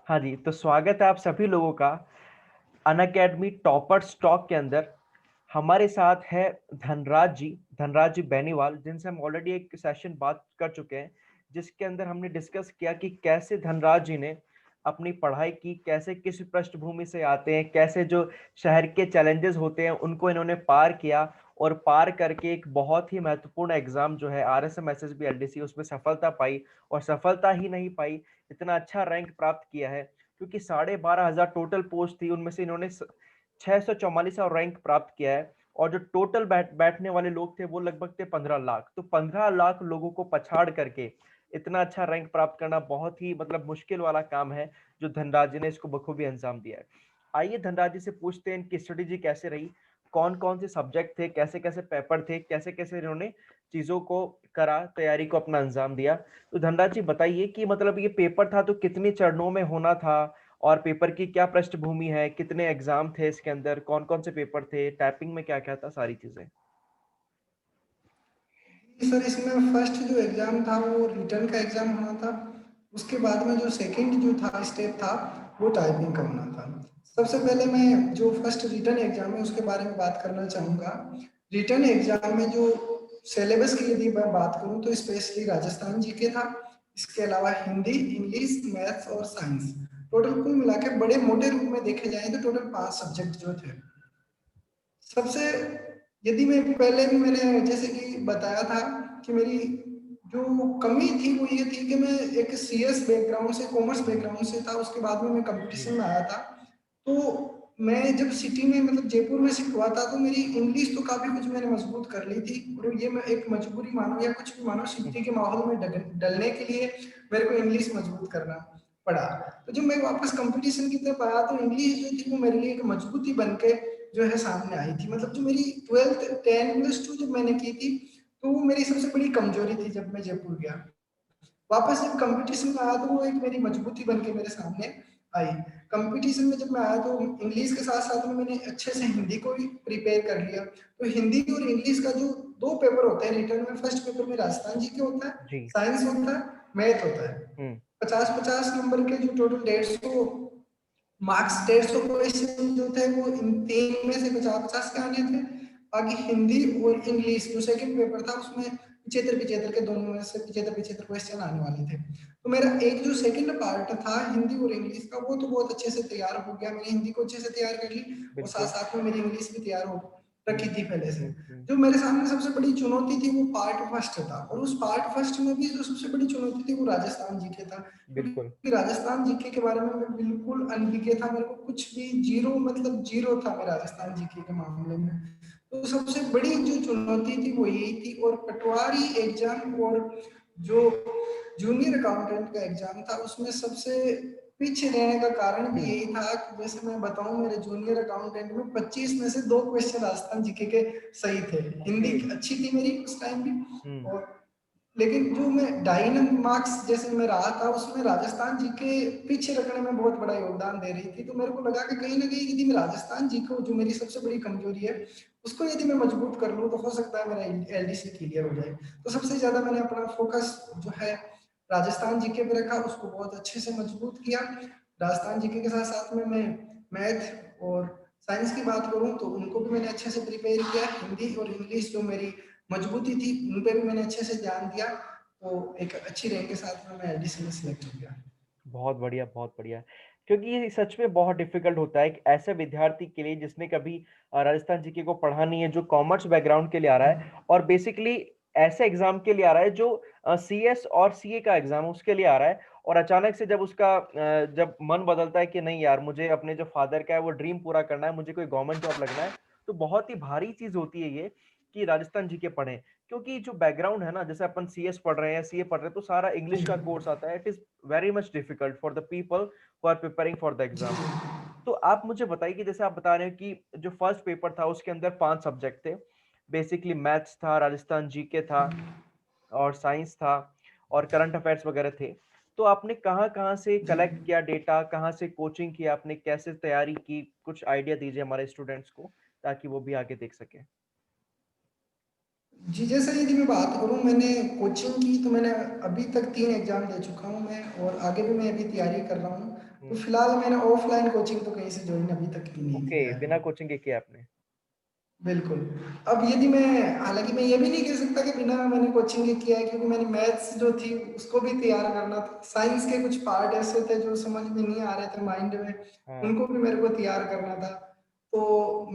हाँ जी, तो स्वागत है आप सभी लोगों का अनअकैडमी टॉपर स्टॉक के अंदर। हमारे साथ है धनराज जी बेनीवाल, जिनसे हम ऑलरेडी एक सेशन बात कर चुके हैं, जिसके अंदर हमने डिस्कस किया कि कैसे धनराज जी ने अपनी पढ़ाई की, कैसे किस पृष्ठभूमि से आते हैं, कैसे जो शहर के चैलेंजेस होते हैं उनको इन्होंने पार किया और पार करके एक बहुत ही महत्वपूर्ण एग्जाम जो है RSM SSB LDC उसमें सफलता पाई। और सफलता ही नहीं पाई, इतना अच्छा रैंक प्राप्त किया है क्योंकि 12,500 टोटल पोस्ट थी, उनमें से इन्होंने 644 रैंक प्राप्त किया है। और जो टोटल बैठने वाले लोग थे वो लगभग थे 15 लाख। तो 15 लाख लोगों को पछाड़ करके इतना अच्छा रैंक प्राप्त करना बहुत ही मतलब मुश्किल वाला काम है, जो धनराज जी ने इसको बखूबी अंजाम दिया है। आइए धनराज जी से पूछते हैं इनकी स्ट्रेटेजी कैसे रही, कौन कौन से सब्जेक्ट थे, कैसे कैसे पेपर थे, कैसे कैसे इन्होंने चीजों को करा, तैयारी को अपना अंजाम दिया। तो धनराज जी बताइए कि मतलब ये पेपर था तो कितने चरणों में होना था, और पेपर की क्या पृष्ठभूमि है, कितने एग्जाम थे इसके अंदर, कौन कौन से पेपर थे, टाइपिंग में क्या क्या था, सारी चीजें। सर, इसमें फर्स्ट जो एग्ज़ाम था वो रिटर्न का एग्ज़ाम होना था। उसके बाद में जो सेकंड जो था स्टेप था वो टाइपिंग का होना था। सबसे पहले मैं जो फर्स्ट रिटर्न एग्ज़ाम है उसके बारे में बात करना चाहूँगा। रिटर्न एग्ज़ाम में जो सिलेबस की यदि मैं बात करूँ तो स्पेशली राजस्थान जीके था। इसके अलावा हिंदी, इंग्लिश, मैथ्स और साइंस। टोटल कुल मिला के बड़े मोटे रूप में देखे जाएँ तो टोटल 5 सब्जेक्ट जो थे। सबसे यदि मैं पहले भी मैंने जैसे कि बताया था कि मेरी जो कमी थी वो ये थी कि मैं एक सीएस बैकग्राउंड से, कॉमर्स बैकग्राउंड से था। उसके बाद में मैं कंपटीशन जी। में आया था। तो मैं जब सिटी में मतलब जयपुर में शिफ्ट हुआ था तो मेरी इंग्लिश तो काफ़ी कुछ मैंने मजबूत कर ली थी, और ये मैं एक मजबूरी मानो या कुछ भी मानो, सिटी के माहौल में डलने के लिए मेरे को इंग्लिश मजबूत करना पड़ा। तो जब मैं वापस कंपटीशन की तरफ आया तो इंग्लिश जो थी वो मेरे लिए एक मजबूती बन के जो है सामने आई थी। मतलब जो मेरी 12th 10 प्लस 2 जब मैंने की थी तो वो मेरी सबसे बड़ी कमजोरी थी। जब मैं जयपुर गया वापस, जब कंपटीशन में आया तो वो एक मेरी मजबूती बन के मेरे सामने आई। कंपटीशन में जब मैं आया तो इंग्लिश के साथ साथ में मैंने अच्छे से हिंदी को भी प्रिपेयर कर लिया। तो हिंदी और इंग्लिश का जो दो पेपर होते हैं रिटर्न में, फर्स्ट पेपर में राजस्थान जी के होता है, जी। साइंस होता है, मैथ होता है। हम्म। 50-50 नंबर के जो टोटल 150 मार्क्स, 150 क्वेश्चन जो थे वो इन तीन में से 50-50 के आने थे। बाकी हिंदी और इंग्लिश जो सेकंड पेपर था उसमें 75-75 के, दोनों में से 75-75 क्वेश्चन आने वाले थे। तो मेरा एक जो सेकंड पार्ट था हिंदी और इंग्लिश का वो तो बहुत अच्छे से तैयार हो गया। मैंने हिंदी को अच्छे से तैयार कर ली और साथ बिल्कुल। साथ में मेरी इंग्लिश भी तैयार हो रखी थी पहले से। हम्म। जो मेरे सामने सबसे बड़ी चुनौती थी वो पार्ट फर्स्ट था, और उस पार्ट फर्स्ट में भी जो सबसे बड़ी चुनौती थी वो राजस्थान जीके था। बिल्कुल। क्योंकि राजस्थान जीके के बारे में मैं बिल्कुल अनभिज्ञ था, मेरे को कुछ भी जीरो, मतलब जीरो था मैं राजस्थान जीके के मामले में। तो सबसे बड़ी जो चुनौती थी वो यही थी। और पटवारी एग्जाम और जो जूनियर अकाउंटेंट का एग्जाम था उसमें सबसे पीछे रहने का कारण भी यही था कि जैसे मैं बताऊं, मेरे जूनियर अकाउंटेंट में 25 में से 2 क्वेश्चन राजस्थान जीके के सही थे। ओके। हिंदी अच्छी थी मेरी उस टाइम भी। हम्म। और लेकिन जो मैं डायनम मार्क्स जैसे मैं रहा था उसमें राजस्थान जी के पीछे रखने में बहुत बड़ा योगदान दे रही थी। तो मेरे को लगा कि कहीं ना कहीं यदि मैं राजस्थान जी को, जो मेरी सबसे बड़ी कमजोरी है, उसको यदि मैं मजबूत कर लूँ तो हो सकता है मेरा एलडीसी क्लियर हो जाए। तो सबसे ज्यादा मैंने अपना फोकस जो है राजस्थान जीके पे रखा, उसको बहुत अच्छे से मजबूत किया। राजस्थान जीके के साथ साथ में मैं मैथ और साइंस की बात करूं तो उनको भी मैंने अच्छे से प्रिपेयर किया। हिंदी और इंग्लिश जो मेरी मजबूती थी उन पे भी मैंने अच्छे से ध्यान दिया। तो एक अच्छी रैंक के साथ में मैं एलडीसी में सिलेक्ट हो गया। बहुत बढ़िया, बहुत बढ़िया। क्योंकि ये सच में बहुत डिफिकल्ट होता है एक ऐसे विद्यार्थी के लिए जिसने कभी राजस्थान जीके को पढ़ा नहीं है, जो कॉमर्स बैकग्राउंड के लिए आ रहा है और बेसिकली ऐसे एग्जाम के लिए आ रहा है जो CS और CA का एग्जाम है उसके लिए आ रहा है। और अचानक से जब उसका जब मन बदलता है कि नहीं यार, मुझे अपने जो फादर का है वो ड्रीम पूरा करना है, मुझे कोई गवर्नमेंट जॉब लगना है, तो बहुत ही भारी चीज होती है ये कि राजस्थान जीके पढ़े। क्योंकि जो बैकग्राउंड है ना, जैसे अपन CS पढ़ रहे हैं, CA पढ़ रहे हैं, तो सारा इंग्लिश का कोर्स आता है। It is very much difficult for the people who are preparing for the exam. तो आप मुझे बताइए कि जैसे आप बता रहे हैं कि जो फर्स्ट पेपर था उसके अंदर 5 सब्जेक्ट थे, बेसिकली मैथ्स था, राजस्थान जीके था, और साइंस था, और करंट अफेयर्स वगैरह थे। तो आपने कहाँ कहाँ से जी कलेक्ट किया डेटा, कहाँ से कोचिंग किया आपने, कैसे तैयारी की, कुछ आइडिया दीजिए हमारे स्टूडेंट्स को ताकि वो भी आगे देख सके। जी, जैसे यदि मैं बात करूं, मैंने कोचिंग की तो मैंने अभी तक 3 एग्जाम दे चुका हूं मैं, और आगे भी मैं अभी तैयारी कर रहा हूं। तो फिलहाल मैंने ऑफलाइन कोचिंग तो कहीं से ज्वाइन अभी तक की नहीं ओके, किया है। बिना कोचिंग के किया आपने। बिल्कुल। अब यदि मैं हालाँकि मैं ये भी नहीं कह सकता कि बिना मैंने कोचिंग के किया है, क्योंकि मैंने मैथ्स जो थी उसको भी तैयार करना था। साइंस के कुछ पार्ट ऐसे थे जो समझ में नहीं आ रहे थे माइंड में, हाँ। उनको भी मेरे को तैयार करना था। तो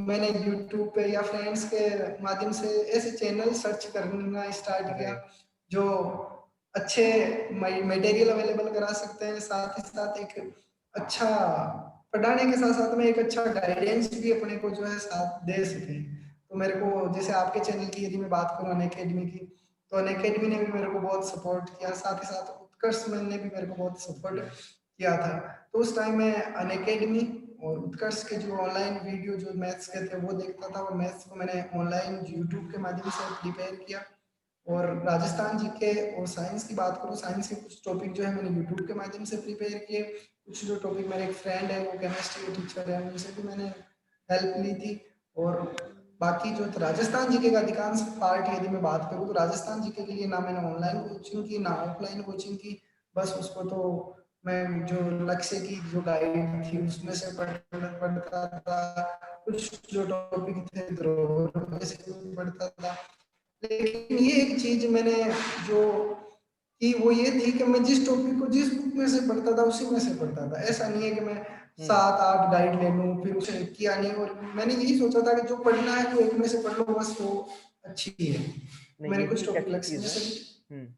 मैंने यूट्यूब पे या फ्रेंड्स के माध्यम से ऐसे चैनल सर्च करना स्टार्ट अरे किया, जो अच्छे मटेरियल अवेलेबल करा सकते हैं, साथ ही साथ एक अच्छा पढ़ाने के साथ-साथ में एक अच्छा गाइडेंस भी अपने को जो है साथ दे सकें। तो मेरे को जैसे आपके चैनल की यदि मैं बात करूँ अनअकैडमी की, तो अनअकैडमी ने भी मेरे को बहुत सपोर्ट किया, साथ ही साथ उत्कर्ष मैम ने भी मेरे को बहुत सपोर्ट जी। किया था। तो उस टाइम मैं अनअकैडमी और उत्कर्ष के जो ऑनलाइन वीडियो जो मैथ्स के थे वो देखता था, और मैथ्स को मैंने ऑनलाइन यूट्यूब के माध्यम से प्रिपेयर किया। और राजस्थान जीके और साइंस की बात करूँ, साइंस के कुछ टॉपिक जो है मैंने यूट्यूब के माध्यम से प्रिपेयर किए। कुछ जो टॉपिक मेरे एक फ्रेंड है वो केमिस्ट्री के टीचर है, उनसे भी मैंने हेल्प ली थी। और बाकी जो राजस्थान जीके का अधिकांश पार्ट यदि मैं बात करूँ, तो राजस्थान जीके के लिए ना मैंने ऑनलाइन कोचिंग की ना ऑफलाइन कोचिंग की। बस उसको तो मैं जो लक्ष्य की जो गाइड थी उसमें से पढ़ता था। कुछ जो टॉपिक थे ध्रुव में से पढ़ता था। लेकिन ये एक चीज मैंने जो कि वो ये थी कि मैं जिस टॉपिक को जिस बुक में से पढ़ता था उसी में से पढ़ता था। ऐसा नहीं है कि मैं हम्म। 7-8 गाइड ले लूँ फिर उसे किया नहीं। और मैंने यही सोचा था कि जो पढ़ना है वो एक में से पढ़ लो, बस वो अच्छी है। नहीं, मैंने ये भी कुछ एक टॉपिक अच्छी लक्ष्य चीज में है। से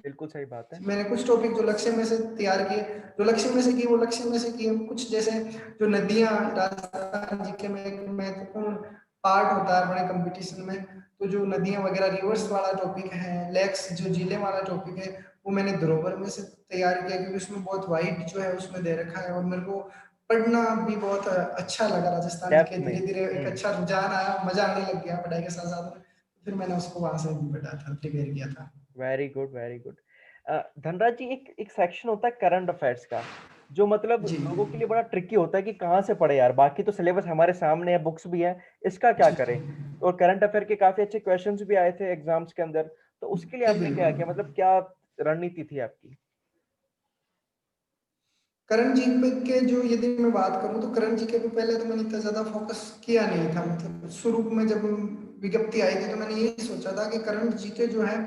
बिल्कुल सही बात है। मैंने कुछ टॉपिक जो लक्ष्य में से तैयार किए, जो लक्ष्य में से किए वो लक्ष्य में से किए। कुछ जैसे जो नदियाँ राजस्थान जीके में एक महत्वपूर्ण पार्ट होता है बड़े कंपटीशन में, तो जो नदियाँ वगैरह रिवर्स वाला टॉपिक है, लेक्स जो जिले वाला टॉपिक है, वो मैंने धरोहर में से तैयार किया, क्योंकि उसमें बहुत वाइड जो है उसमें दे रखा है। और मेरे को पढ़ना भी बहुत अच्छा लगा राजस्थान डेप्थ जीके। में। धीरे धीरे एक अच्छा रुझान आया, मजा आने लग गया पढ़ाई के साथ साथ में। फिर मैंने उसको वहां से भी पढ़ा था, प्रिपेयर किया था। Very good, very good. Dhanraj ji, एक एक सेक्शन होता है करंट अफेयर्स का, जो मतलब जी लोगों के लिए बड़ा ट्रिकी होता है कि कहाँ से पढ़े यार। बाकी तो सिलेबस हमारे सामने है, बुक्स भी है, इसका क्या जी करें। और करंट अफेयर के काफी अच्छे क्वेश्चंस भी आए थे एग्जाम्स के अंदर, तो उसके लिए जी आपने क्या किया, बिल्कुल। मतलब क्या रणनीति थी आपकी। करण जीके के जो यदि मैं बात करूं, तो करण जीके पे पहले तो मैंने इतना ज्यादा फोकस किया नहीं था। मतलब शुरू में जब विज्ञप्ति आई थी तो मैंने यही सोचा था कि करण जीके जो है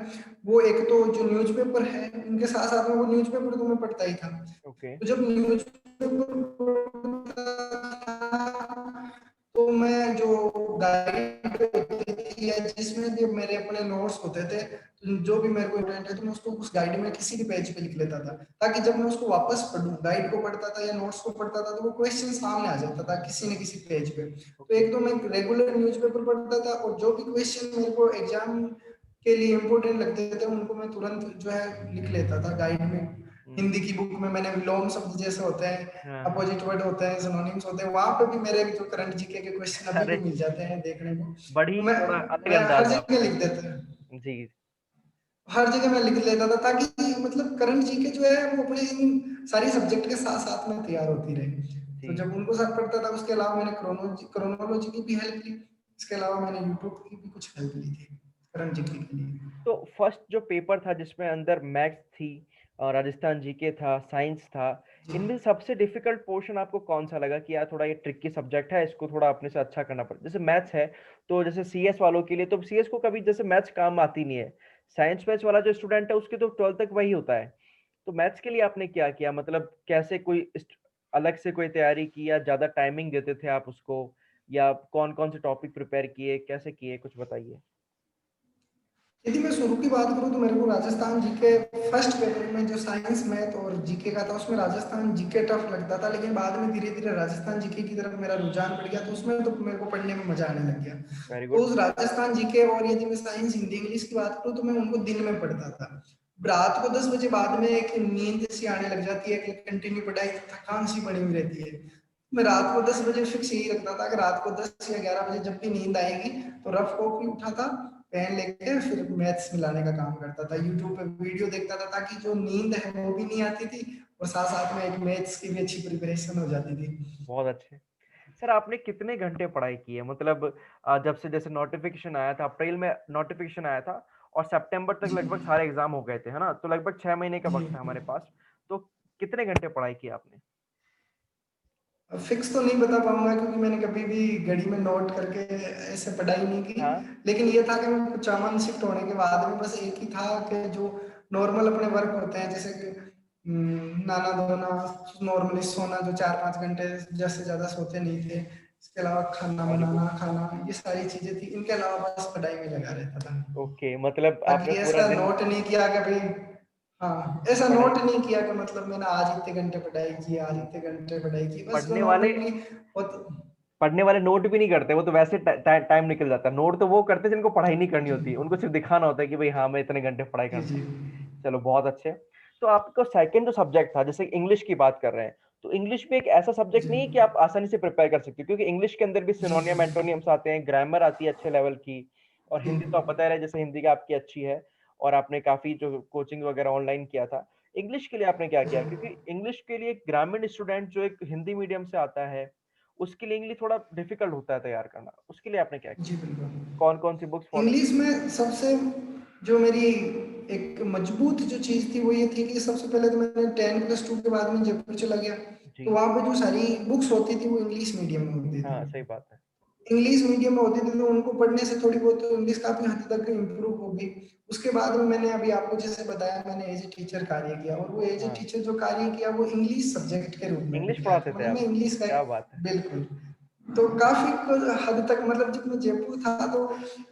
वो एक तो जो न्यूज़पेपर है उनके साथ साथ में वो न्यूज़पेपर तो मैं पढ़ता ही था। ओके। तो जब न्यूज़पेपर पढ़ता था तो मैं जो गाइड होती थी या जिसमें भी मेरे अपने नोट्स होते थे, तो जो भी मेरे को इम्पोर्टेंट है तो मैं उसको उस गाइड में किसी भी पेज पे लिख लेता था, ताकि जब मैं उसको वापस पढूं, गाइड को पढ़ता था या नोट्स को पढ़ता था, तो वो क्वेश्चन सामने आ जाता था किसी न किसी पेज पे। तो ओके। एक तो मैं रेगुलर न्यूज़पेपर पढ़ता था, और जो भी क्वेश्चन मेरे को एग्जाम के लिए इम्पोर्टेंट लगते थे उनको मैं तुरंत जो है लिख लेता था गाइड में। हम्म। हिंदी की बुक में मैंने विलोम शब्द जैसे होते हैं, हाँ हाँ। अपोजिट वर्ड होते हैं, सिनोनिम्स होते हैं, वहां पे भी मेरे जो करंट जीके के क्वेश्चन अभी भी अरे, मिल जाते हैं देखने को। बड़ी तो मैं थोड़ा अलग मैं हर अंदाज है जगह आपका। लिख देता जी। हर जगह मैं लिख लेता था, ताकि मतलब करंट जीके जो है वो अपने इन सारी सब्जेक्ट के साथ साथ में तैयार होती रहे। तो जी। जब उनको साथ पढ़ता था, उसके अलावा मैंने क्रोनोलॉजी की भी हेल्प ली। इसके अलावा मैंने यूट्यूब की भी कुछ हेल्प ली थी करंट जीके के लिए। तो फर्स्ट जो पेपर था जिसमें अंदर मैथ्स थी और राजस्थान जीके था, साइंस था, जी इनमें से सबसे डिफिकल्ट पोर्शन आपको कौन सा लगा कि यार थोड़ा ये ट्रिकी सब्जेक्ट है, इसको थोड़ा अपने से अच्छा करना पड़ता। जैसे मैथ्स है, तो जैसे सीएस वालों के लिए तो सीएस को कभी जैसे मैथ्स काम आती नहीं है। साइंस मैथ्स वाला जो स्टूडेंट है उसके तो 12th तक वही होता है। तो मैथ्स के लिए आपने क्या किया, मतलब कैसे कोई अलग से कोई तैयारी की, या ज्यादा टाइमिंग देते थे आप उसको, या कौन कौन से टॉपिक प्रिपेयर किए, कैसे किए, कुछ बताइए। यदि मैं शुरू की बात करूँ, तो मेरे को राजस्थान जीके फर्स्ट पेपर में जो साइंस मैथ और जीके का था उसमें राजस्थान जीके टफ लगता था, लेकिन बाद में धीरे धीरे राजस्थान जीके की तरफ मेरा रुझान बढ़ गया, तो उसमें तो मेरे को पढ़ने में मजा आने लग गया। वेरी तो गुड। उस राजस्थान जीके और यदि मैं साइंस हिंदी इंग्लिश की बात करूँ, तो मैं उनको दिन में पढ़ता था। रात को 10 बजे बाद में एक नींद सी आने लग जाती है कि कंटिन्यू पढ़ाई, थकान सी बनी हुई रहती है। मैं रात को 10 बजे फिक्स यही रखता था कि रात को 10 या 11 बजे जब भी नींद आएगी तो रफ कॉपी उठाता, पेन लेके फिर मैथ्स मिलाने का काम करता था। यूट्यूब पे वीडियो देखता था, ताकि जो नींद है वो भी नहीं आती थी, और साथ साथ में एक मैथ्स की भी अच्छी प्रिपरेशन हो जाती थी। बहुत अच्छे। सर, आपने कितने घंटे पढ़ाई की है, मतलब जब से जैसे नोटिफिकेशन आया था, अप्रैल में नोटिफिकेशन आया था और सितंबर तक जी लगभग सारे एग्जाम हो गए थे, है ना, तो लगभग 6 महीने का जी वक्त था हमारे पास। तो कितने घंटे पढ़ाई की आपने। फिक्स तो नहीं बता पाऊंगा क्योंकि मैंने कभी भी घड़ी में नोट करके ऐसे पढ़ाई नहीं की। हाँ। लेकिन ये था कि मैं कुचामन शिफ्ट होने के बाद में बस एक ही था कि जो नॉर्मल अपने वर्क होते हैं, जैसे कि नाना धोना, नॉर्मली सोना, जो 4-5 घंटे जैसे से ज्यादा सोते नहीं थे। इसके अलावा खाना वेरी गुड। बनाना, खाना, ये सारी चीजें थी। इनके अलावा बस पढ़ाई में लगा रहता था। ओके, मतलब आपने बाकी पूरा ऐसा दिन नोट नहीं किया कि भाई, हाँ, ऐसा पढ़ाई। नोट नहीं किया कि मतलब मैंने आज इतने घंटे पढ़ाई की, आज इतने घंटे पढ़ाई की, बस जो पढ़ने वाले नॉर्मली होता। पढ़ने वाले नोट भी नहीं करते, वो तो वैसे टाइम निकल जाता है। नोट तो वो करते हैं जिनको पढ़ाई नहीं करनी जी होती, उनको सिर्फ दिखाना होता है कि भाई हाँ मैं इतने घंटे पढ़ाई जी करता जी हूँ। चलो बहुत अच्छे। तो आपका सेकंड जो सब्जेक्ट था, जैसे इंग्लिश की बात कर रहे हैं, तो इंग्लिश भी एक ऐसा सब्जेक्ट जी नहीं है कि आप आसानी से प्रिपेयर कर सकते हो, क्योंकि इंग्लिश के अंदर भी जी सिनोनियम एंटोनियम्स आते हैं, ग्रामर आती है अच्छे लेवल की। और जी हिंदी तो आप पता है, जैसे हिंदी का आपकी अच्छी है, और आपने काफी जो कोचिंग वगैरह ऑनलाइन किया था। इंग्लिश के लिए आपने क्या जी किया? क्योंकि इंग्लिश के लिए एक ग्रामीण स्टूडेंट जो एक हिंदी मीडियम से आता है, उसके लिए इंग्लिश थोड़ा डिफिकल्ट होता है तैयार करना। उसके लिए आपने क्या जी किया? बिल्कुल। कौन कौन सी बुक्स फॉलो की? इंग्लिश में सबसे जो मेरी एक मजबूत जो चीज़ थी वो ये थी कि सबसे पहले तो मैंने 10+2 के बाद में जयपुर चला गया। तो जी। वहाँ पे जो सारी बुक्स होती थी वो इंग्लिश मीडियम में होती हाँ, थी। सही बात है। इंग्लिश मीडियम में होती थी तो उनको पढ़ने से थोड़ी बहुत तो इंग्लिश काफ़ी हद तक इम्प्रूव होगी। उसके बाद में मैंने अभी आपको जैसे बताया, मैंने एज ए टीचर कार्य किया, और वो एज ए हाँ, टीचर जो कार्य किया वो इंग्लिश सब्जेक्ट के रूप में इंग्लिश किया। पढ़ाते तो थे मतलब मैं आप? इंग्लिश का क्या बात है। बिल्कुल। तो काफ़ी कुछ हद तक मतलब जब मैं जयपुर था तो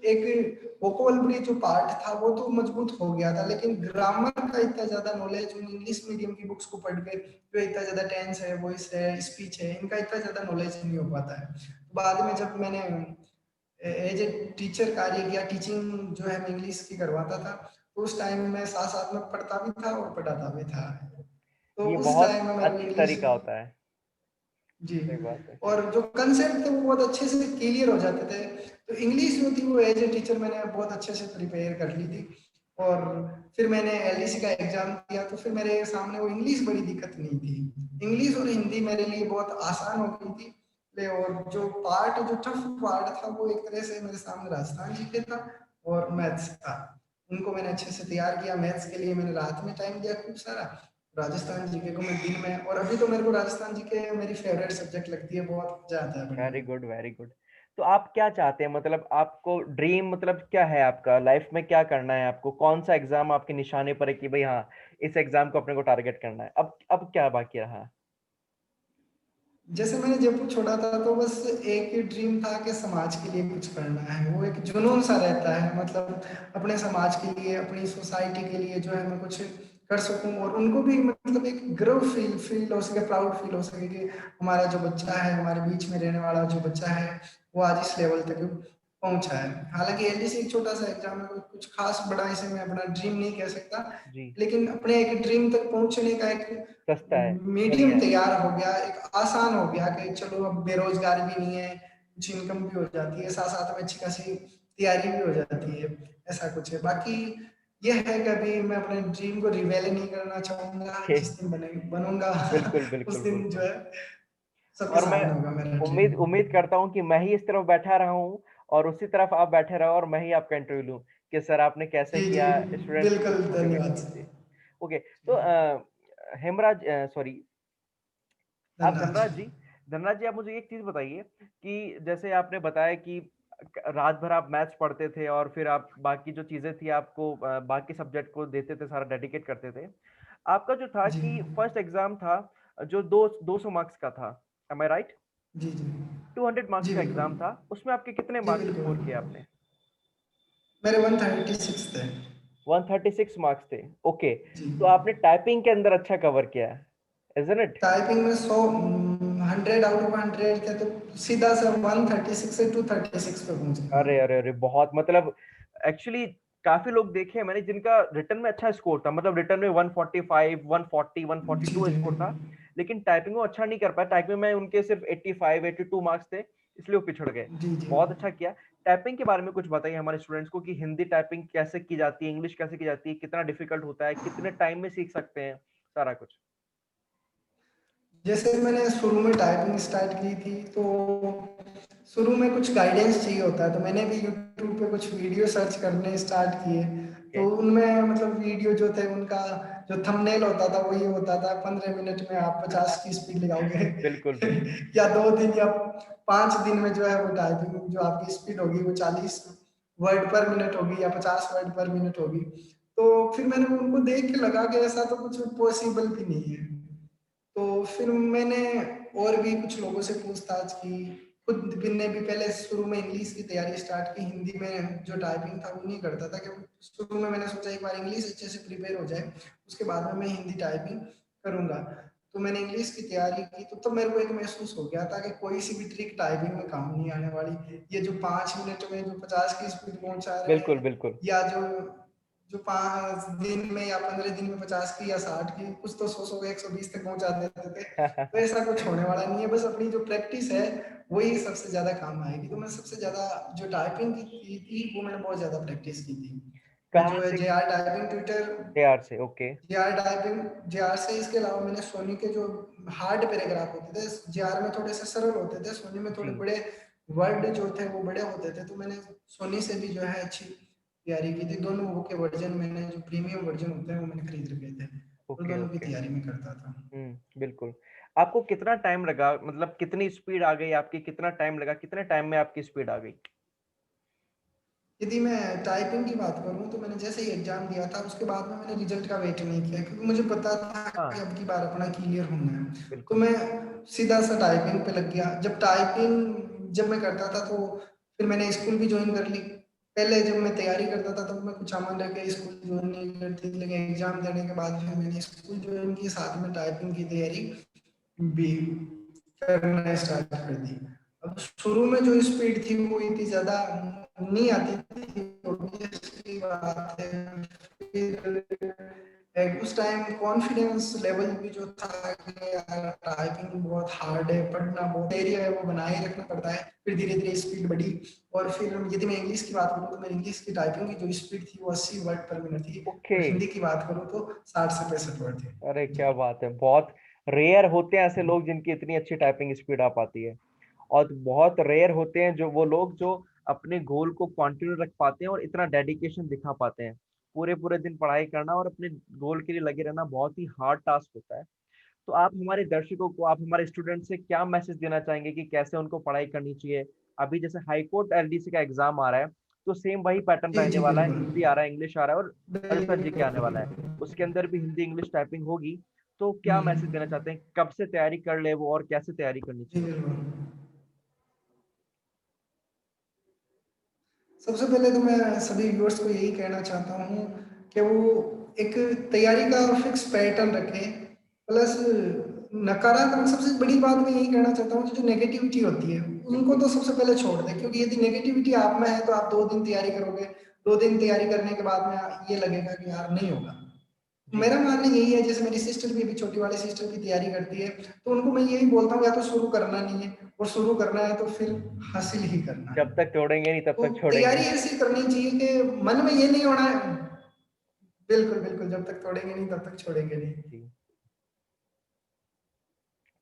एक वोकैबुलरी जो पार्ट था वो तो मजबूत हो गया था, लेकिन ग्रामर का इतना ज़्यादा नॉलेज उन इंग्लिश मीडियम की बुक्स को पढ़ के, जो इतना ज़्यादा टेंस है, वॉइस है, स्पीच है, इनका इतना ज़्यादा नॉलेज नहीं हो पाता है। बाद में जब मैंने एज ए टीचर कार्य किया, टीचिंग जो है मैं इंग्लिश की करवाता था, तो उस टाइम में साथ साथ में पढ़ता भी था और पढ़ाता भी था। तो ये उस बहुत टाइम में मेरे को अच्छी इंग्लिश, तरीका होता है। जी, सही बात है। और जो कंसेप्ट थे वो बहुत अच्छे से क्लियर हो जाते थे। तो इंग्लिश जो थी वो एज ए टीचर मैंने बहुत अच्छे से प्रिपेयर कर ली थी। और फिर मैंने एलडीसी का एग्जाम दिया तो फिर मेरे सामने वो इंग्लिश बड़ी दिक्कत नहीं थी। इंग्लिश और हिंदी मेरे लिए बहुत आसान हो गई थी। और जो टफ पार्ट था वो एक तरह से मेरे सामने राजस्थान जी के था और मैथ्स था। उनको मैंने अच्छे से तैयार किया। मैथ्स के लिए मैंने रात में टाइम दिया खूब सारा, राजस्थान जीके को मैं दिन में, और अभी तो मेरे को राजस्थान जीके मेरी फेवरेट सब्जेक्ट लगती है, बहुत मजा आता है पढ़ने वेरी में। Good, very good. तो आप क्या चाहते हैं, मतलब आपको ड्रीम मतलब क्या है आपका, लाइफ में क्या करना है आपको? कौन सा एग्जाम आपके निशाने पर है कि भाई हाँ, इस एग्जाम को अपने को टारगेट करना है? अब क्या बाकी रहा? जैसे मैंने जयपुर छोड़ा था तो बस एक ही ड्रीम था कि समाज के लिए कुछ करना है। वो एक जुनून सा रहता है, मतलब अपने समाज के लिए, अपनी सोसाइटी के लिए जो है मैं कुछ कर सकूं, और उनको भी मतलब एक गर्व फील फील हो सके, प्राउड फील हो सके कि हमारा जो बच्चा है, हमारे बीच में रहने वाला जो बच्चा है, वो आज इस लेवल तक पहुंचा है। हालांकि एलडीसी एक छोटा सा एग्जाम है, कुछ खास बड़ा इसे मैं अपना ड्रीम नहीं कह सकता, जी। लेकिन अपने एक ड्रीम तक पहुंचने का एक सस्ता है। बढ़िया मीडियम है। तैयार हो गया, एक आसान हो गया कि चलो अब बेरोजगार भी नहीं है, कुछ इनकम भी हो जाती है, साथ साथ में अच्छी खासी तैयारी भी हो जाती है। ऐसा कुछ है। बाकी ये है कि अभी मैं अपने ड्रीम को रिवेल नहीं करना चाहूंगा। ओके। जिस दिन बनूंगा बिल्कुल उस बिल्कुल दिन जो बिल्कुल। है सबके और मैं सामने होगा मेरा उम्मीद ड्रीम। उम्मीद करता हूँ कि मैं ही इस तरफ बैठा रहा हूँ, और उसी तरफ आप बैठे रहो, और मैं ही आपका इंटरव्यू लूँ कि सर आपने कैसे जी जी किया स्टूडेंट्स को बिल्कुल, मोटिवेट धन्यवाद। कीजिए। ओके। तो हेमराज, सॉरी, आप धन्यवाद। धनराज जी, धनराज जी, आप मुझे एक चीज बताइए कि जैसे आपने बताया कि रात भर आप मैथ्स पढ़ते थे, और फिर आप बाकी जो चीजें थी आपको बाकी सब्जेक्ट को देते थे, सारा डेडिकेट करते थे। आपका जो था जी कि फर्स्ट एग्जाम था जो 200 मार्क्स का था, एम आई राइट? जी जी 200 मार्क्स जी का बिल्कुल। एग्जाम था, उसमें आपके कितने जी मार्क्स बिल्कुल, स्कोर किए आपने? मेरे 136 थे। 136 मार्क्स थे। ओके। जी, तो आपने टाइपिंग के अंदर अच्छा कवर किया है, इजंट इट? टाइपिंग में 100 आउट ऑफ 100 थे, तो सीधा से 136 से 236 पे पहुंच गया। अरे अरे अरे, बहुत मतलब एक्चुअली काफी लोग देखे हैं मैंने जिनका रिटर्न में अच्छा स्कोर था, मतलब रिटर्न में 145, 140, जी 142 जी स्कोर था, लेकिन टाइपिंग में अच्छा नहीं कर पाया। टाइपिंग में उनके सिर्फ 85, 82 मार्क्स थे, इसलिए वो पिछड़ गए। जी जी। बहुत अच्छा किया। टाइपिंग के बारे में कुछ बताइए हमारे स्टूडेंट्स को कि हिंदी टाइपिंग कैसे की जाती है, इंग्लिश कैसे की जाती है, कितना डिफिकल्ट होता है, कितने टाइम में सीख सकते हैं, सारा कुछ। जैसे मैंने शुरू में टाइपिंग स्टार्ट की थी तो शुरू में कुछ गाइडेंस चाहिए होता है, तो मैंने भी यूट्यूब पे कुछ वीडियो सर्च करने स्टार्ट किए। ओके। तो उनमें मतलब वीडियो जो थे उनका जो थंबनेल होता था वो ये होता था 15 मिनट में आप 50 की स्पीड लगाओगे बिल्कुल बिल्कुल। या 2 दिन या 5 दिन में जो है वो टाइपिंग जो आपकी स्पीड होगी वो 40 वर्ड पर मिनट होगी या 50 वर्ड पर मिनट होगी। तो फिर मैंने उनको देख के लगा कि ऐसा तो कुछ पॉसिबल भी नहीं है। तो फिर मैंने और भी कुछ लोगों से पूछताछ की। खुद भी ने भी पहले शुरू में इंग्लिश की तैयारी स्टार्ट की। हिंदी में जो टाइपिंग था वो नहीं करता था, क्योंकि शुरू में मैंने सोचा एक बार इंग्लिश अच्छे से प्रिपेयर हो जाए, उसके बाद में मैं हिंदी टाइपिंग करूंगा। तो मैंने इंग्लिश की तैयारी की, तो तब मेरे को एक महसूस हो गया था कि कोई सी भी ट्रिक टाइपिंग में काम नहीं आने वाली। ये जो 5 मिनट में जो 50 की स्पीड पहुंचा रहे बिल्कुल हैं, बिल्कुल। या जो जो 5 दिन में या 15 दिन में 50 की या 60 की, कुछ तो 100 120 तक पहुंचा देते थे। तो ऐसा कुछ होने वाला नहीं है। बस अपनी जो प्रैक्टिस है वही सबसे ज्यादा काम आएगी। तो मैं सबसे ज्यादा जो टाइपिंग की थी वो मैंने बहुत ज्यादा प्रैक्टिस की थी। मैं कहाँ जो है से? जे आर टाइपिंग ट्विटर, AR से, ओके। जेआर टाइपिंग, जेआर से, इसके अलावा मैंने सोनी के जो हार्ड पैराग्राफ होते थे जेआर में थोड़े से सरल होते थे, सोनी में थोड़े जी। बड़े वर्ड जो थे वो बड़े होते थे। तो मैंने सोनी से भी जो है अच्छी तैयारी की थी। दोनों वो के वर्जन मैंने जो प्रीमियम वर्जन होते हैं वो मैंने खरीद रखे थे, और ओके दोनों की ओके। तैयारी में करता था। बिल्कुल। आपको कितना टाइम लगा, मतलब कितनी स्पीड आ गई आपकी, कितना टाइम लगा, कितने टाइम में आपकी स्पीड आ गई? यदि मैं टाइपिंग की बात करूं तो मैंने जैसे ही एग्जाम दिया था उसके बाद में मैंने रिजल्ट का वेट नहीं किया, क्योंकि मुझे पता था हाँ, कि अब की बार अपना क्लियर होना है। तो बिल्कुल। मैं सीधा सा टाइपिंग पे लग गया। जब टाइपिंग जब मैं करता था तो फिर मैंने स्कूल भी ज्वाइन कर ली। पहले जब मैं तैयारी करता था तब मैं कुछ सामान रख के स्कूल ज्वाइन नहीं करती, लेकिन एग्जाम देने के बाद फिर मैंने स्कूल ज्वाइन की, साथ में टाइपिंग की तैयारी भी करना स्टार्ट कर दी। अब शुरू में जो स्पीड थी वो इतनी ज्यादा नहीं आती थी, obviously बात है। फिर उस टाइम कॉन्फिडेंस लेवल भी जो था कि यार टाइपिंग बहुत हार्ड है, पढ़ना बहुत एरिया है, वो बनाए रखना पड़ता है। फिर धीरे धीरे स्पीड बढ़ी। और फिर यदि मैं इंग्लिश की बात करूँ तो मेरी इंग्लिश की टाइपिंग की जो स्पीड थी वो 80 वर्ड पर मिनट थी, ओके। और हिंदी की बात करूँ तो 60 से 65 वर्ड थी। अरे जी। क्या बात है! बहुत रेयर होते हैं ऐसे लोग जिनकी इतनी अच्छी टाइपिंग स्पीड आ पाती है। और बहुत रेयर होते हैं जो वो लोग जो अपने गोल को कंटिन्यू रख पाते हैं और इतना डेडिकेशन दिखा पाते हैं। पूरे पूरे दिन पढ़ाई करना और अपने गोल के लिए लगे रहना बहुत ही हार्ड टास्क होता है। तो आप हमारे दर्शकों को, आप हमारे स्टूडेंट से क्या मैसेज देना चाहेंगे कि कैसे उनको पढ़ाई करनी चाहिए? अभी जैसे हाई कोर्ट एलडीसी का एग्जाम आ रहा है, तो सेम वही पैटर्न जी रहने जी वाला है, बिल्कुल। हिंदी आ रहा है, इंग्लिश आ रहा है और अल्सर जी के आने वाला है। बिल्कुल। उसके अंदर भी हिंदी इंग्लिश टाइपिंग होगी। तो क्या मैसेज देना हम्म। चाहते हैं, कब से तैयारी कर ले वो और कैसे तैयारी करनी जी चाहिए? बिल्कुल। सबसे पहले तो मैं सभी व्यूअर्स को यही कहना चाहता हूँ कि वो एक तैयारी का फिक्स पैटर्न रखें। प्लस नकारात्मक, सबसे बड़ी बात मैं यही कहना चाहता हूँ कि जो नेगेटिविटी होती है उनको बिल्कुल। तो सबसे पहले छोड़ दें, क्योंकि यदि नेगेटिविटी आप में है तो आप 2 दिन तैयारी करोगे, 2 दिन तैयारी करने के बाद में ये लगेगा कि यार नहीं होगा। जी। मेरा मानना यही है, जैसे मेरी सिस्टर भी, अभी छोटी वाली सिस्टर की तैयारी करती है, तो उनको मैं यही बोलता हूँ या तो शुरू करना नहीं है, और शुरू करना है तो फिर हासिल ही करना है। जब तक छोड़ेंगे नहीं तब तो तक छोड़ेंगे तैयारी नहीं। ऐसी करनी चाहिए कि मन में ये नहीं होना है। बिल्कुल बिल्कुल, जब तक तोड़ेंगे नहीं तब तक छोड़ेंगे नहीं। जी।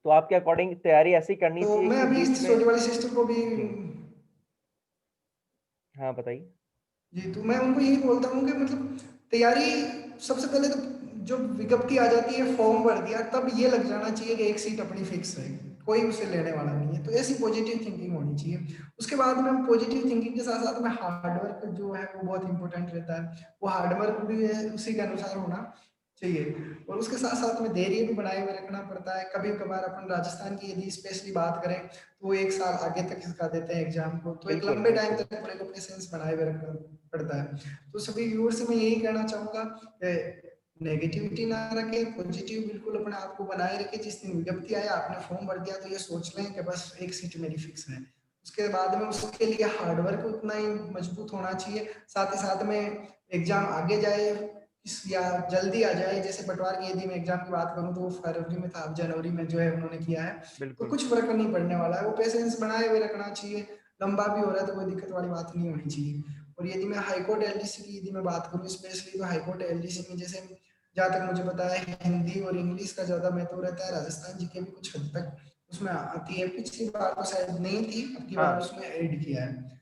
तो आपके अकॉर्डिंग तैयारी ऐसी करनी तो चाहिए मैं कि अभी बीच इस में। छोटी वाली सिस्टर को भी, जी। हाँ, बताइए। जी, तो मैं उनको यही बोलता हूँ कि मतलब तैयारी सबसे पहले तो जो विज्ञप्ति आ जाती है, फॉर्म भर दिया, तब ये लग जाना चाहिए कि एक सीट अपनी फिक्स है, कोई उसे लेने वाला नहीं है। तो ऐसी पॉजिटिव थिंकिंग होनी चाहिए। उसके बाद में पॉजिटिव थिंकिंग के साथ साथ में हार्ड वर्क जो है वो बहुत इंपॉर्टेंट रहता है। वो हार्ड वर्क भी है उसी के अनुसार होना चाहिए। और उसके साथ साथ में धैर्य भी बनाए हुए रखना पड़ता है। कभी कभार अपन राजस्थान की यदि स्पेशली बात करें तो वो एक साल आगे तक खिसका देते हैं एग्जाम को, तो एक बिल्कुल लंबे टाइम बिल्कुल। तक अपने को पेशेंस बनाए हुए रखना पड़ता है। तो सभी व्यूअर से मैं यही कहना चाहूंगा कि नेगेटिविटी ना रखें, पॉजिटिव बिल्कुल अपने आप को बनाए रखें। जिस दिन विज्ञप्ति आया, आपने फॉर्म भर दिया, तो ये सोच लें कि बस एक सीट मेरी फिक्स है। उसके बाद में उसके लिए हार्डवर्क उतना ही मजबूत होना चाहिए। साथ ही साथ में एग्जाम आगे जाए या जल्दी आ जाए, जैसे पटवार की यदि मैं एग्जाम की बात करूं तो वो फरवरी में था, अब जनवरी में जो है उन्होंने किया है, तो बिल्कुल। कुछ फर्क नहीं पड़ने वाला है। वो पेशेंस बनाए हुए रखना चाहिए। लंबा भी हो रहा है तो कोई दिक्कत वाली बात नहीं होनी चाहिए। और यदि मैं हाईकोर्ट एलडीसी की यदि मैं बात करूँ स्पेशली, तो हाईकोर्ट एलडीसी में जैसे जहाँ तक मुझे पता है हिंदी और इंग्लिश का ज्यादा महत्व रहता है। राजस्थान जीके भी कुछ हद तक उसमें आती है। पिछली बार तो शायद नहीं थी, अब की बार हाँ, उसमें ऐड किया है।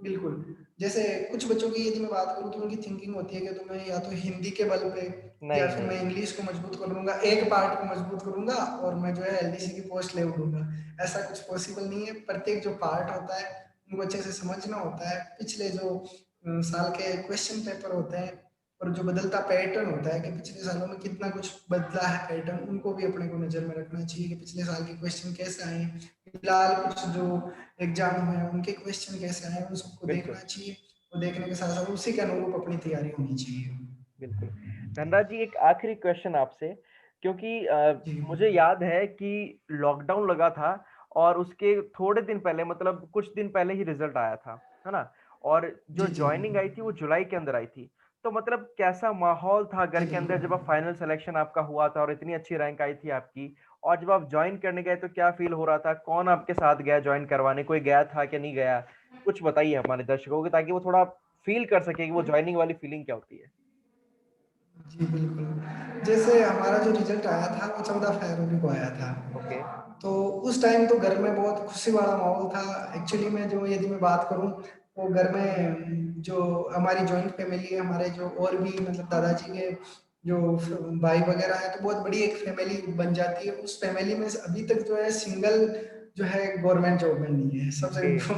बिल्कुल। जैसे कुछ बच्चों की यदि मैं बात करूँ तो उनकी थिंकिंग होती है कि तो मैं या तो हिंदी के बल पे या नहीं फिर नहीं मैं इंग्लिश को मजबूत कर लूँगा, एक पार्ट को मजबूत करूँगा और मैं जो है एलडीसी की पोस्ट ले उठूँगा। ऐसा कुछ पॉसिबल नहीं है, प्रत्येक जो पार्ट होता है, उनको अच्छे से समझना होता है। पिछले जो साल के क्वेश्चन पेपर होते हैं और जो बदलता पैटर्न होता है कि पिछले सालों में कितना कुछ बदला है पैटर्न, उनको भी अपने को नज़र में रखना चाहिए कि पिछले साल के क्वेश्चन कैसे आए हैं। फिलहाल कुछ जो एग्जाम हुए हैं उनके क्वेश्चन कैसे आए हैं उन सबको बिल्कुल देखना चाहिए और देखने के साथ साथ उसी के अनुरूप अपनी तैयारी होनी चाहिए। बिल्कुल। धनराज जी, एक आखिरी क्वेश्चन आपसे, क्योंकि जी मुझे याद है कि लॉकडाउन लगा था और उसके थोड़े दिन पहले, मतलब कुछ दिन पहले ही रिजल्ट आया था, है ना? और जो जी जी ज्वाइनिंग आई थी वो जुलाई के अंदर आई थी। तो मतलब कैसा माहौल था घर जी के अंदर जब बिल्कुल। आप फाइनल सिलेक्शन आपका हुआ था और इतनी अच्छी रैंक आई थी आपकी, और जब आप ज्वाइन करने गए तो क्या फील हो रहा था? कौन आपके साथ गया ज्वाइन करवाने? कोई गया था कि नहीं गया? कुछ बताइए हमारे दर्शकों को, ताकि वो थोड़ा फील कर सके कि वो ज्वाइनिंग वाली फीलिंग क्या होती है। जी बिल्कुल। जैसे हमारा जो रिजल्ट आया था वो 14 फरवरी को आया था। ओके। तो उस टाइम तो घर में बहुत खुशी वाला माहौल था। एक्चुअली में जो यदि मैं बात करूँ तो घर में जो हमारी जॉइंट फैमिली है, हमारे जो और भी मतलब दादाजी के जो भाई वगैरह है, तो बहुत बड़ी एक फैमिली बन जाती है। उस फैमिली में से अभी तक जो है सिंगल जो है गवर्नमेंट जॉब में नहीं है, सबसे ओके।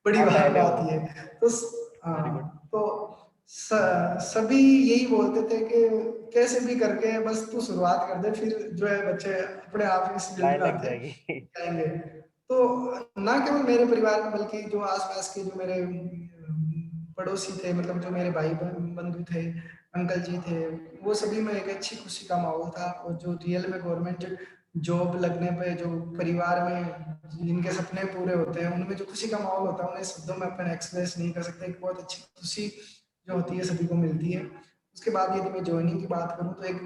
बड़ी आप पहले बात हो। ये। तो वेरी गुड। तो सभी यही बोलते थे कि कैसे भी करके बस तू शुरुआत कर दे, फिर जो है बच्चे अपने आप इस फील्ड लाइन में लग आते जाएगी। जाएंगे। तो ना केवल मेरे परिवार में बल्कि जो आसपास के जो मेरे पड़ोसी थे, मतलब जो मेरे भाई बंधु थे, अंकल जी थे, वो सभी में एक अच्छी खुशी का माहौल था। और जो रियल में गवर्नमेंट जॉब लगने पे जो परिवार में जिनके सपने पूरे होते हैं उनमें जो खुशी का माहौल होता है उन्हें शब्दों में अपन एक्सप्रेस नहीं कर सकते। एक बहुत अच्छी खुशी जो होती है सभी को मिलती है। उसके बाद यदि मैं ज्वाइनिंग की बात करूँ तो एक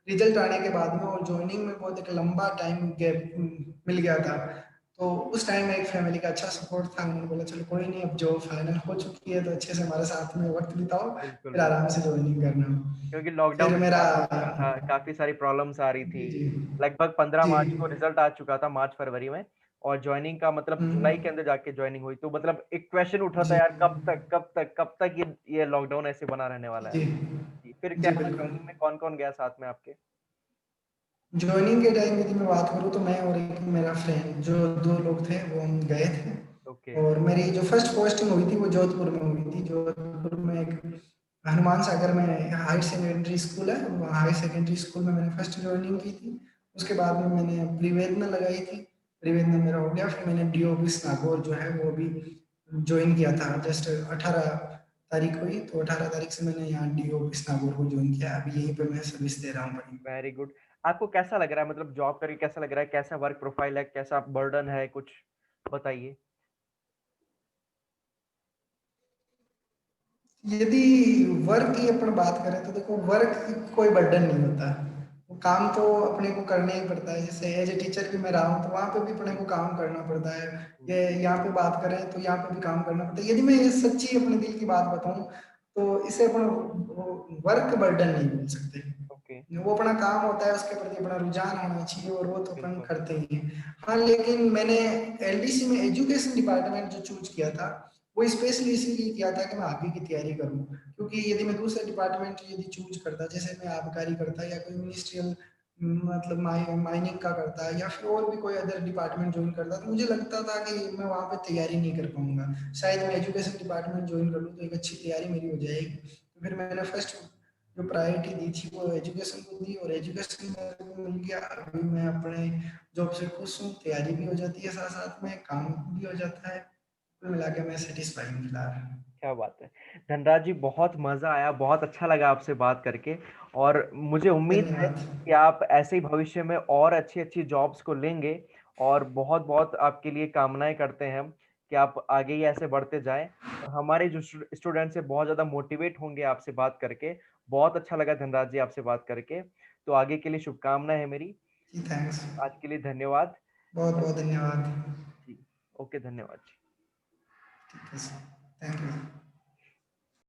रिजल्ट आने के बाद में और ज्वाइनिंग में बहुत एक लंबा टाइम गैप मिल गया था। तो उस टाइम में एक फैमिली का अच्छा सपोर्ट था। उन्होंने बोला चलो कोई नहीं, अब जो फाइनल हो चुकी है तो अच्छे से हमारे साथ में वक्त बिताओ, बिल्कुल फिर बिल्कुल। आराम से ज्वाइनिंग करना। क्योंकि लॉकडाउन फिर मेरा स्टार्ट हो चुका था, काफी सारी प्रॉब्लम्स आ रही जी थी। जी लगभग 15 जी मार्च को रिजल्ट आ चुका था, मार्च फरवरी में। और ज्वाइनिंग का मतलब जुलाई के हम्म, अंदर जाके ज्वाइनिंग हुई, तो मतलब एक क्वेश्चन उठा था जी यार, कब तक ये लॉकडाउन ऐसे बना रहने वाला है। जी जी, फिर क्या जी हुआ बिल्कुल। ज्वाइनिंग में? कौन कौन गया साथ में आपके? ज्वाइनिंग के टाइम यदि मैं बात करूँ तो मैं और एक मेरा फ्रेंड, जो दो लोग थे वो हम गए थे। ओके। और मेरी जो फर्स्ट पोस्टिंग हुई थी वो जोधपुर में हुई थी। जोधपुर में एक हनुमान सागर में हाई सेकेंडरी स्कूल है, वहाँ हाई सेकेंडरी स्कूल में मैंने फर्स्ट ज्वाइनिंग की थी। उसके बाद में मैंने प्रीवेदना लगाई थी, प्रीवेदना मेरा हो गया। फिर मैंने डी ऑफिस नागौर जो है वो भी ज्वाइन किया था। जस्ट 18 तारीख हुई तो 18 तारीख से मैंने यहाँ डी ऑफिस नागौर को ज्वाइन किया। अभी यहीं पे मैं सर्विस दे रहा हूँ। Very good. आपको कैसा लग रहा है, मतलब जॉब करके कैसा लग रहा है? कैसा वर्क प्रोफाइल है? कैसा बर्डन है? कुछ बताइए। यदि वर्क की अपन बात करें तो देखो, वर्क कोई बर्डन नहीं होता। वो काम तो अपने को करना ही पड़ता है। जैसे एज ए टीचर भी मैं रहा हूँ तो वहाँ पे भी अपने को काम करना पड़ता है। ये यहाँ पे बात करें तो यहाँ पे भी काम करना पड़ता है। यदि मैं ये सच्ची अपने दिल की बात बताऊँ तो इसे अपन वर्क बर्डन नहीं बोल सकते। ओके। वो अपना काम होता है, उसके प्रति अपना रुझान होना चाहिए और वो तो अपन बिल्कुल। करते ही हैं। हाँ, लेकिन मैंने एलडीसी में एजुकेशन डिपार्टमेंट जो चूज किया था वो स्पेशली इसीलिए किया था कि मैं आगे की तैयारी करूं। क्योंकि यदि मैं दूसरे डिपार्टमेंट यदि चूज करता, जैसे मैं आबकारी करता या कोई मिनिस्ट्रियल मतलब माइनिंग का करता या फिर और भी कोई अदर डिपार्टमेंट ज्वाइन करता, तो मुझे लगता था कि मैं वहाँ पे तैयारी नहीं कर पाऊंगा। शायद मैं एजुकेशन डिपार्टमेंट ज्वाइन कर लूँ तो एक अच्छी तैयारी मेरी हो जाएगी। तो फिर मैंने फर्स्ट जो प्रायोरिटी दी थी वो एजुकेशन को दी और एजुकेशन मेरे को मिल गया। अभी मैं अपने जॉब से खुश हूँ, तैयारी भी हो जाती है, साथ साथ में काम भी हो जाता है। कुल मिला के मैं सेटिस्फाई हूँ फिलहाल। क्या बात है। धनराज जी, बहुत मजा आया, बहुत अच्छा लगा आपसे बात करके। और मुझे उम्मीद है धन्यवाद। कि आप ऐसे ही भविष्य में और अच्छी अच्छी जॉब्स को लेंगे। और बहुत बहुत आपके लिए कामनाएं करते हैं हम कि आप आगे ही ऐसे बढ़ते जाएं। और हमारे जो स्टूडेंट्स हैं बहुत ज्यादा मोटिवेट होंगे आपसे बात करके। बहुत अच्छा लगा धनराज जी आपसे बात करके। तो आगे के लिए शुभकामनाएं है मेरी। जी थैंक्स। आज के लिए धन्यवाद। बहुत बहुत चलते हैं। धन्यवाद। जी। ओके, धन्यवाद जी। ठीक है सर, थैंक यू।